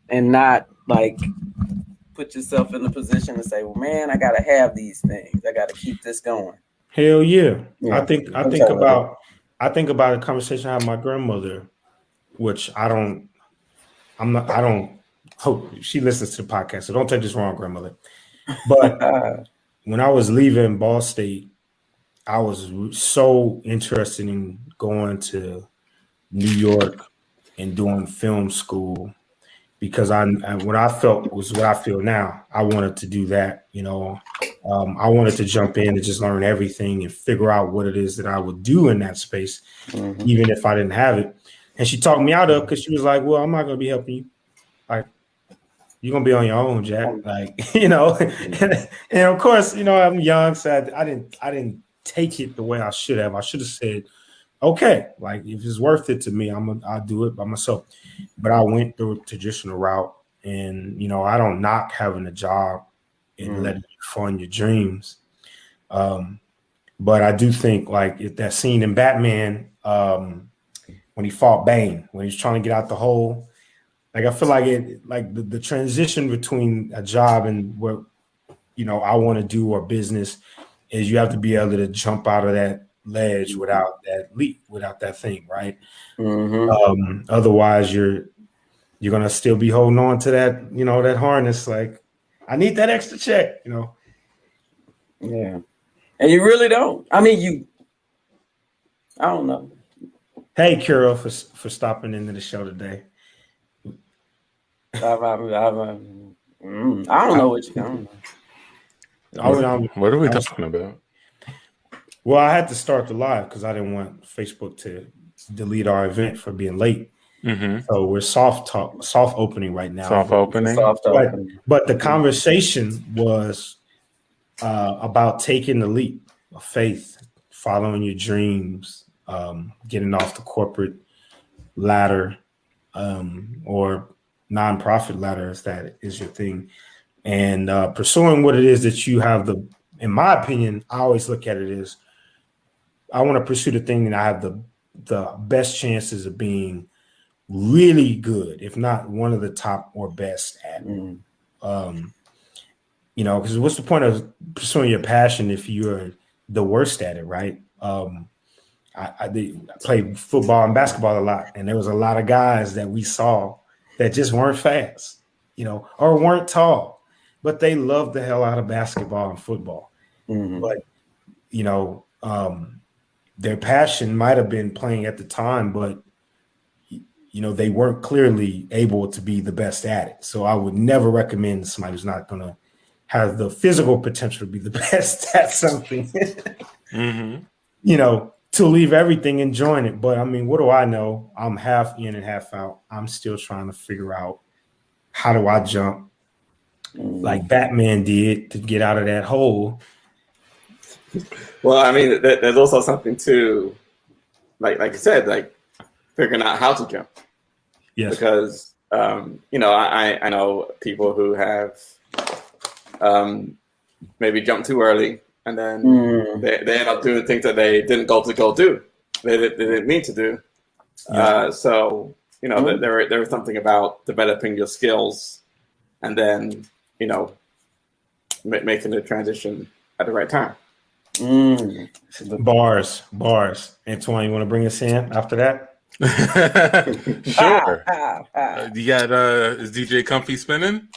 and not like put yourself in the position to say, well, man, I gotta have these things. I gotta keep this going. Hell yeah. I think about a conversation I had with my grandmother, which I don't hope she listens to the podcast, so don't take this wrong, grandmother. But when I was leaving Ball State, I was so interested in going to New York and doing film school because what I felt was what I feel now. I wanted to do that, I wanted to jump in and just learn everything and figure out what it is that I would do in that space, even if I didn't have it. And she talked me out of it because she was like, well, I'm not going to be helping you. Like, you're going to be on your own, Jack. Like, and of course, I'm young, so I didn't take it the way I should have. I should have said, okay, like if it's worth it to me, I'll do it by myself. But I went through a traditional route, and I don't knock having a job and letting you fund your dreams. But I do think like if that scene in Batman, when he fought Bane, when he's trying to get out the hole, like I feel like the transition between a job and what I want to do or business is you have to be able to jump out of that ledge without that leap, without that thing, right? Otherwise, you're gonna still be holding on to that, that harness. Like, I need that extra check, Yeah, and you really don't. I mean, I don't know. Hey, Kira, for stopping into the show today. I don't know what you. I don't know. What are we talking about? Well, I had to start the live because I didn't want Facebook to delete our event for being late. So we're soft opening right now. Soft opening. But the conversation was about taking the leap of faith, following your dreams, getting off the corporate ladder or nonprofit ladder, if that is your thing, and pursuing what it is that you have in my opinion, I always look at it as I want to pursue the thing that I have the best chances of being really good, if not one of the top or best at. Because what's the point of pursuing your passion if you're the worst at it, right? I played football and basketball a lot, and there was a lot of guys that we saw that just weren't fast, or weren't tall, but they loved the hell out of basketball and football. But, their passion might have been playing at the time, but, they weren't clearly able to be the best at it. So I would never recommend somebody who's not going to have the physical potential to be the best at something, to leave everything and join it. But I mean, what do I know? I'm half in and half out. I'm still trying to figure out how do I jump like Batman did to get out of that hole. Well, I mean, there's also something to, like you said, like figuring out how to jump. Yes. Because, I know people who have maybe jumped too early, and then they end up doing things that they didn't go do. They didn't mean to do. Yeah. So, there is something about developing your skills and then, making the transition at the right time. Bars. Antoine, you want to bring us in after that? Sure. You got is DJ Comfy spinning?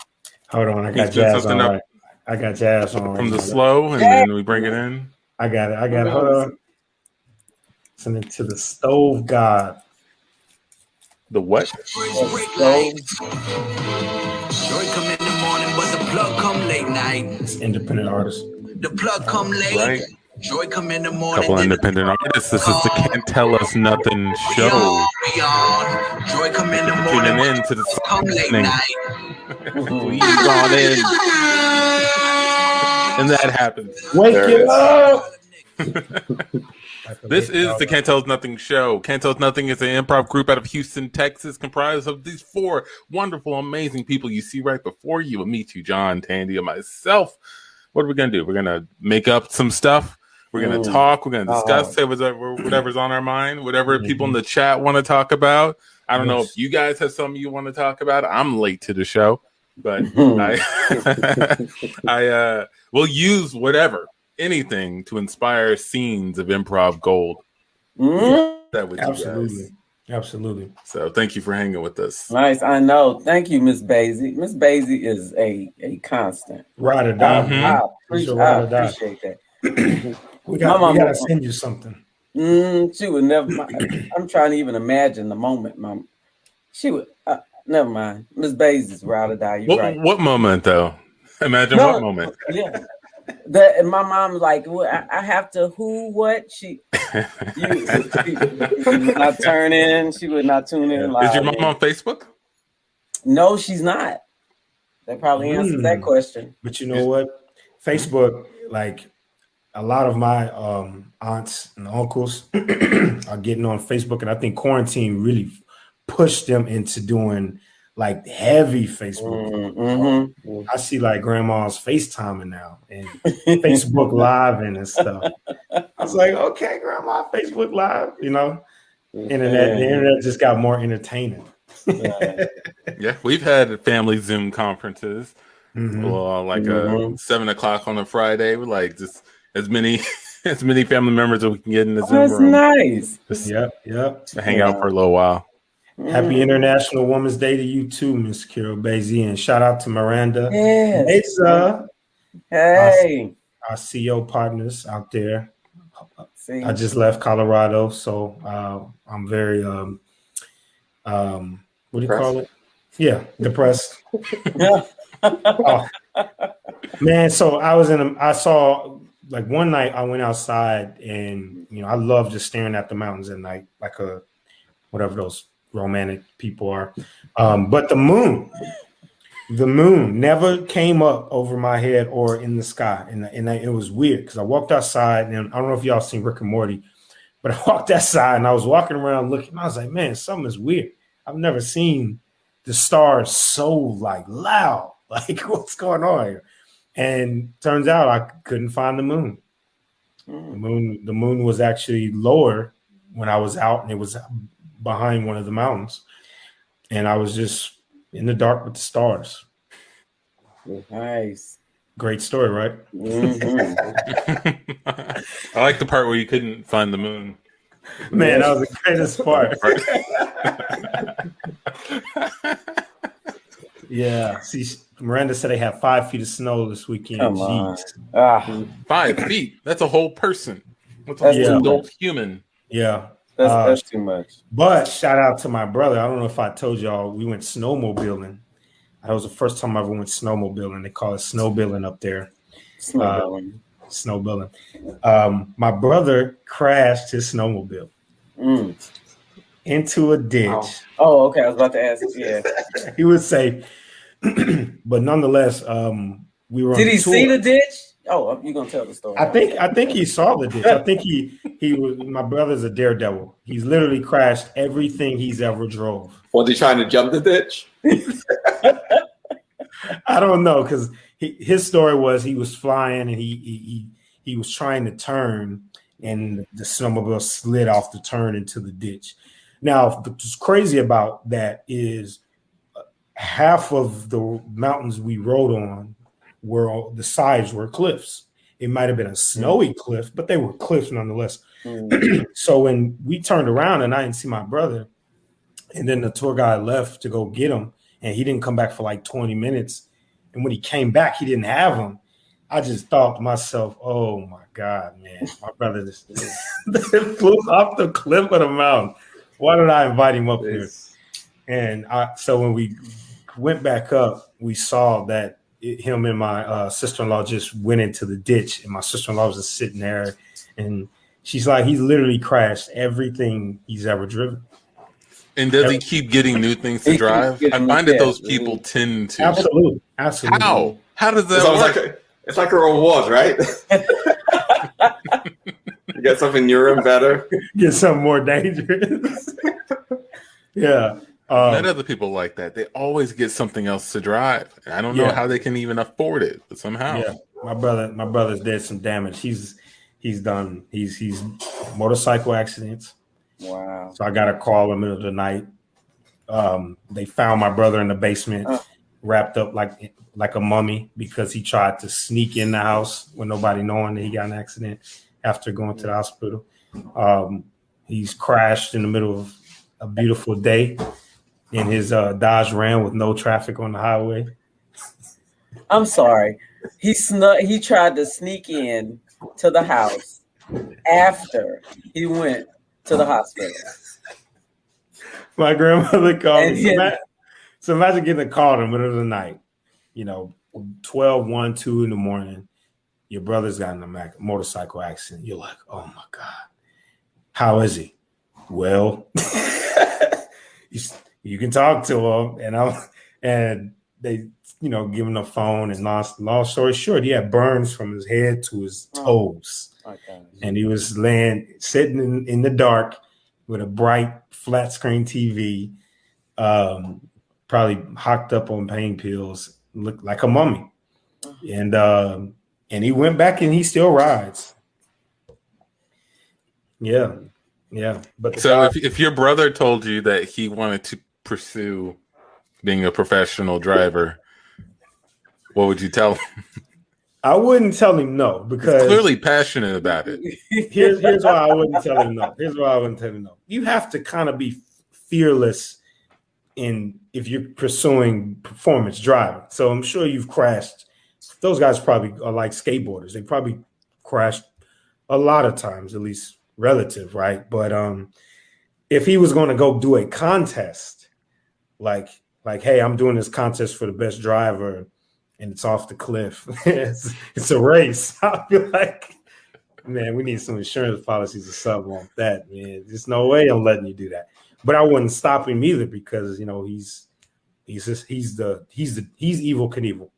Hold on, I got jazz on. Right. I got jazz on from the slow, and then we bring it in. I got it. Hold on. Listening to the Stove God. The what? Joy come in the morning, but the plug come late night. It's independent artist. The plug come late. Right. Joy come in the morning. Couple independent artists. This is the Can't Tell Us Nothing show. Joy come in the morning. Tuning in to the come late night. Please on in. And that happens. Wake it up. This is the Can't Tell Us Nothing show. Can't Tell Us Nothing is an improv group out of Houston, Texas, comprised of these four wonderful, amazing people you see right before you. We'll meet you, John, Tandy, and myself. What are we going to do? We're going to make up some stuff. We're going to talk. We're going to discuss, say whatever's on our mind, whatever people in the chat want to talk about. I don't know if you guys have something you want to talk about. I'm late to the show, but I will use anything to inspire scenes of improv gold. That would Absolutely. So thank you for hanging with us. Nice. I know. Thank you, Miss Basie. Miss Basie is a constant. Ride or die. I appreciate that. we gotta send you something. She would never mind. I'm trying to even imagine the moment, Mom. She would never mind. Miss Basie's ride or die. You're right. What moment though? Imagine what moment. Yeah. And my mom's like, well, I have to what? She would not turn in. She would not tune in. Is your mom on Facebook? No, she's not. That probably answers that question. But you know what? Facebook, like a lot of my aunts and uncles are getting on Facebook, and I think quarantine really pushed them into doing like heavy Facebook. I see like grandma's FaceTiming now and Facebook Live and stuff. I was like, okay, grandma, Facebook Live, you know. The internet just got more entertaining. Yeah, we've had family Zoom conferences. Well, like 7:00 on a Friday with like just as many family members that we can get in the Zoom room. Nice. Yep. Hang out for a little while. Happy International Women's Day to you too, Miss Carol Basie, and shout out to Miranda. Yes. Hey, our CEO partners out there. See. I just left Colorado, so I'm very what do you call it? Yeah, depressed. Man, so I saw like one night I went outside and I love just staring at the mountains at night, like whatever those romantic people are. But the moon never came up over my head or in the sky. And it was weird because I walked outside, and I don't know if y'all seen Rick and Morty, but I walked outside and I was walking around looking, and I was like, man, something is weird. I've never seen the stars so like loud. Like, what's going on here? And turns out I couldn't find the moon. The moon was actually lower when I was out, and it was behind one of the mountains. And I was just in the dark with the stars. Nice. Great story, right? I like the part where you couldn't find the moon. Man, that was the greatest part. Yeah. See, Miranda said they had 5 feet of snow this weekend. Come on. 5 feet. That's a whole person. That's a whole adult human. Yeah. That's too much. But shout out to my brother. I don't know if I told y'all, we went snowmobiling. That was the first time I ever went snowmobiling. They call it snowbilling up there. Snowbilling. My brother crashed his snowmobile into a ditch. Oh, okay. I was about to ask. Yeah. He would say, but nonetheless, we were. Did he see the ditch? Oh, you're gonna tell the story. I think he saw the ditch. I think he was. My brother's a daredevil. He's literally crashed everything he's ever drove. Was he trying to jump the ditch? I don't know, because his story was he was flying and he was trying to turn, and the snowmobile slid off the turn into the ditch. Now, what's crazy about that is half of the mountains we rode on the sides were cliffs. It might have been a snowy cliff, but they were cliffs nonetheless. So when we turned around and I didn't see my brother, and then the tour guide left to go get him, and he didn't come back for like 20 minutes. And when he came back, he didn't have him. I just thought to myself, oh my God, man, my brother just flew off the cliff of the mountain. Why did I invite him up here? And so when we went back up, we saw that him and my sister-in-law just went into the ditch, and my sister-in-law was just sitting there, and she's like, he's literally crashed everything he's ever driven. And does he keep getting new things to drive? I find that those people tend to. Absolutely. How does that work? It's like a reward, right? You get something newer and better. Get something more dangerous. Yeah. Not other people like that. They always get something else to drive. I don't know how they can even afford it, but somehow. Yeah. My brother's did some damage. He's motorcycle accidents. Wow. So I got a call in the middle of the night They found my brother in the basement, wrapped up like a mummy because he tried to sneak in the house with nobody knowing that he got in an accident after going to the hospital. He's crashed in the middle of a beautiful day in his Dodge Ram with no traffic on the highway. I'm sorry. He tried to sneak in to the house after he went to the hospital. My grandmother called me. So imagine getting a call in the middle of the night, 12, 1, 2 in the morning. Your brother's got in a motorcycle accident. You're like, oh my God. How is he? Well, you can talk to him, and they, give him the phone. And long story short, he had burns from his head to his toes, and he was sitting in the dark with a bright flat screen TV, probably hocked up on pain pills, looked like a mummy, and he went back and he still rides. Yeah. But so if your brother told you that he wanted to pursue being a professional driver, what would you tell him? I wouldn't tell him no, because he's clearly passionate about it. Here's why I wouldn't tell him no. You have to kind of be fearless if you're pursuing performance driving. So I'm sure you've crashed. Those guys probably are like skateboarders. They probably crashed a lot of times, at least relative, right? But if he was going to go do a contest, like, hey, I'm doing this contest for the best driver, and it's off the cliff. it's a race. I'll be like, man, we need some insurance policies or something like that, man. There's no way I'm letting you do that. But I wouldn't stop him either because he's Evil Knievel.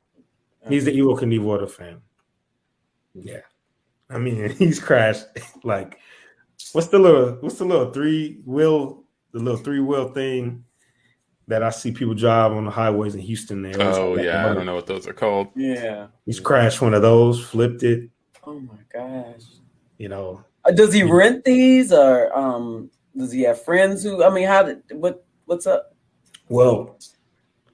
He's the Evil Knievel of the family. Yeah, I mean he's crashed like what's the little three-wheel thing that I see people drive on the highways in Houston there. Oh yeah, I don't know what those are called. Yeah, he's crashed one of those, flipped it. Oh my gosh. Does he rent these or does he have friends who? I mean, what's up? Well,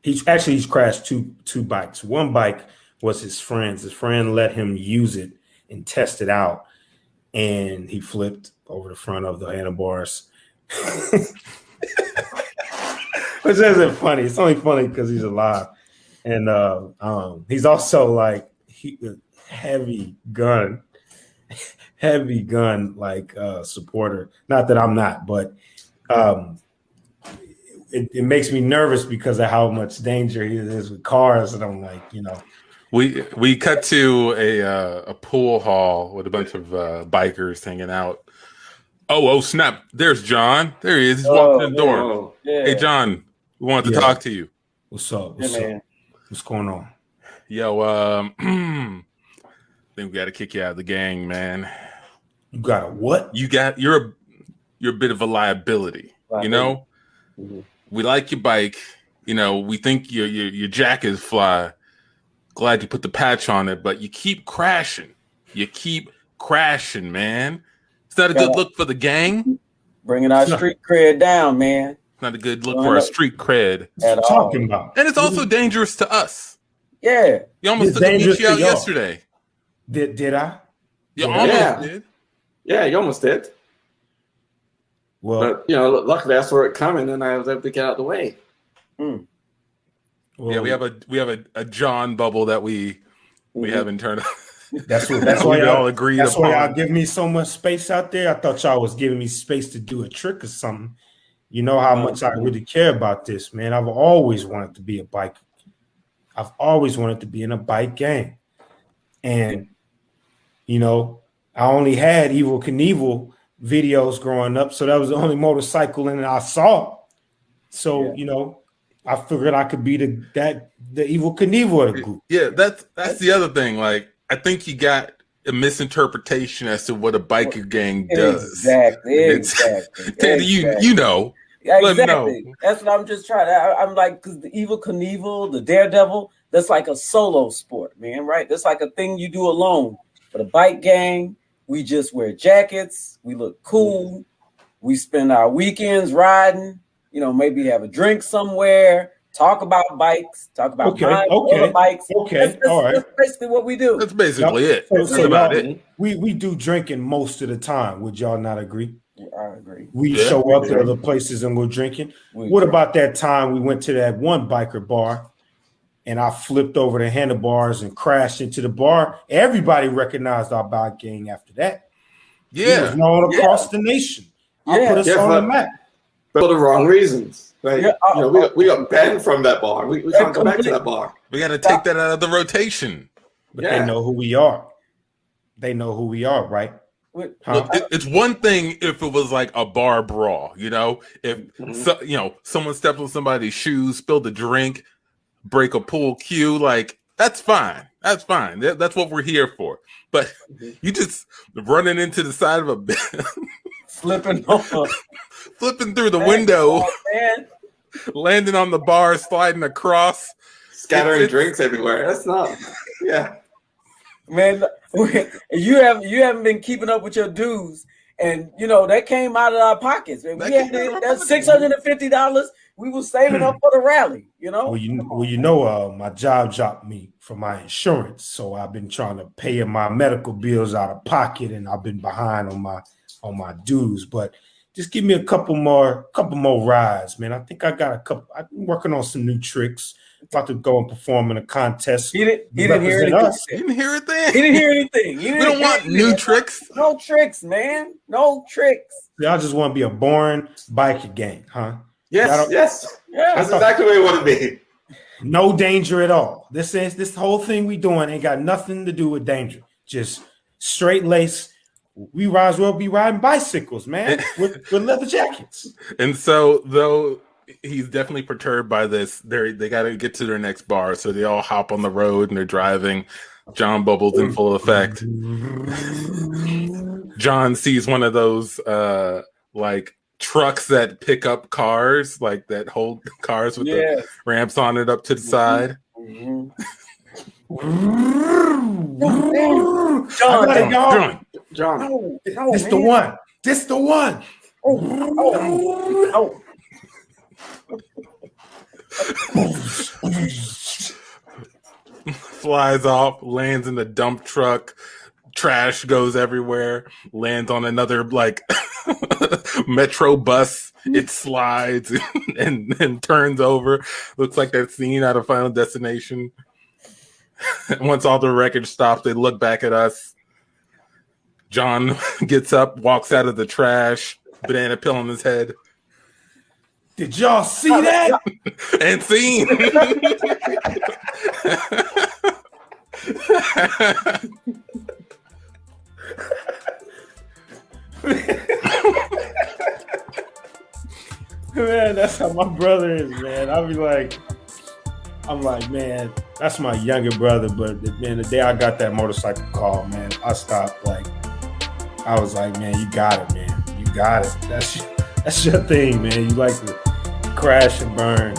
he's crashed two bikes. One bike was his friend's. His friend let him use it and test it out, and he flipped over the front of the handlebars. Which isn't funny. It's only funny because he's alive, and he's also like heavy gun like supporter. Not that I'm not, but it makes me nervous because of how much danger he is with cars, and I'm like, We cut to a pool hall with a bunch of bikers hanging out. Oh snap! There's John. There he is. He's walking in the door. Yeah. Hey John, we wanted to talk to you. What's up? What's going on? Yo, I think we got to kick you out of the gang, man. You got a what? You're a bit of a liability. Mm-hmm. We like your bike. We think your jack is fly. Glad you put the patch on it, but you keep crashing. Man. It's not a good look for the gang. Bringing our street cred down, man. It's not a good look for our street cred. What you talking about? And it's also dangerous to us. Yeah. You almost took a meet out yesterday. Did I? You almost did. Yeah, you almost did. Well, but luckily I saw it coming and I was able to get out of the way. Mm. Well, we have a John bubble that we haven't turned on. That's why y'all agreed. That's why y'all give me so much space out there. I thought y'all was giving me space to do a trick or something. You know how much I really care about this, man. I've always wanted to be a biker. I've always wanted to be in a bike gang. And, I only had Evil Knievel videos growing up. So that was the only motorcycle in it I saw. So, I figured I could be the Evil Knievel of the group. Yeah, that's the other thing. Like, I think you got a misinterpretation as to what a biker gang does. Exactly. Tandy, you know. Yeah, exactly. That's what I'm just trying. I'm like, because the Evil Knievel, the Daredevil, that's like a solo sport, man, right? That's like a thing you do alone. But a bike gang, we just wear jackets. We look cool. We spend our weekends riding. maybe have a drink somewhere, talk about bikes, talk about bikes. Okay, all right. That's basically what we do. That's basically it. So, That's so about y'all, it. we do drinking most of the time. Would y'all not agree? I agree. We show up at other places and go drinking. What about that time we went to that one biker bar and I flipped over the handlebars and crashed into the bar? Everybody recognized our bike gang after that. Yeah. It was known across the nation. I put us on the map. But for the wrong reasons. Like, we got banned from that bar. We can't go back to that bar. We got to take that out of the rotation. But they know who we are. They know who we are, right? Look, it's one thing if it was like a bar brawl, if someone stepped on somebody's shoes, spilled a drink, break a pool cue, like that's fine. That's fine. That's what we're here for. But you just running into the side of a bed, flipping through the window, landing on the bar, sliding across, scattering drinks everywhere. That's not, man. You haven't been keeping up with your dues, and that came out of our pockets. Man. We had that $650. We were saving up for the rally. My job dropped me for my insurance, so I've been trying to pay my medical bills out of pocket, and I've been behind on my dues. But just give me a couple more rides, man. I think I got a couple. I'm working on some new tricks. About to go and perform in a contest. He didn't hear anything. He didn't hear anything. He didn't hear anything. We don't want new tricks. No tricks, man. No tricks. Y'all just want to be a boring biker gang, huh? Yes. That's exactly what you want to be. No danger at all. This whole thing we doing ain't got nothing to do with danger. Just straight lace. We might as well be riding bicycles, man, with leather jackets. And so, though, he's definitely perturbed by this. They got to get to their next bar, so they all hop on the road and they're driving. John Bubbles in full effect. John sees one of those like trucks that pick up cars, like that hold cars with the ramps on it up to the side. John, this the one. This the one. Flies off, lands in the dump truck, trash goes everywhere, lands on another like metro bus, it slides and turns over. Looks like that scene out of Final Destination. Once all the wreckage stops, they look back at us. John gets up, walks out of the trash, banana peel on his head. Did y'all see that? And scene. Man, that's how my brother is, man. I'm like, man, that's my younger brother. But man, the day I got that motorcycle call, man, I stopped. I was like, man, you got it, man. You got it. That's your thing, man. You like to crash and burn.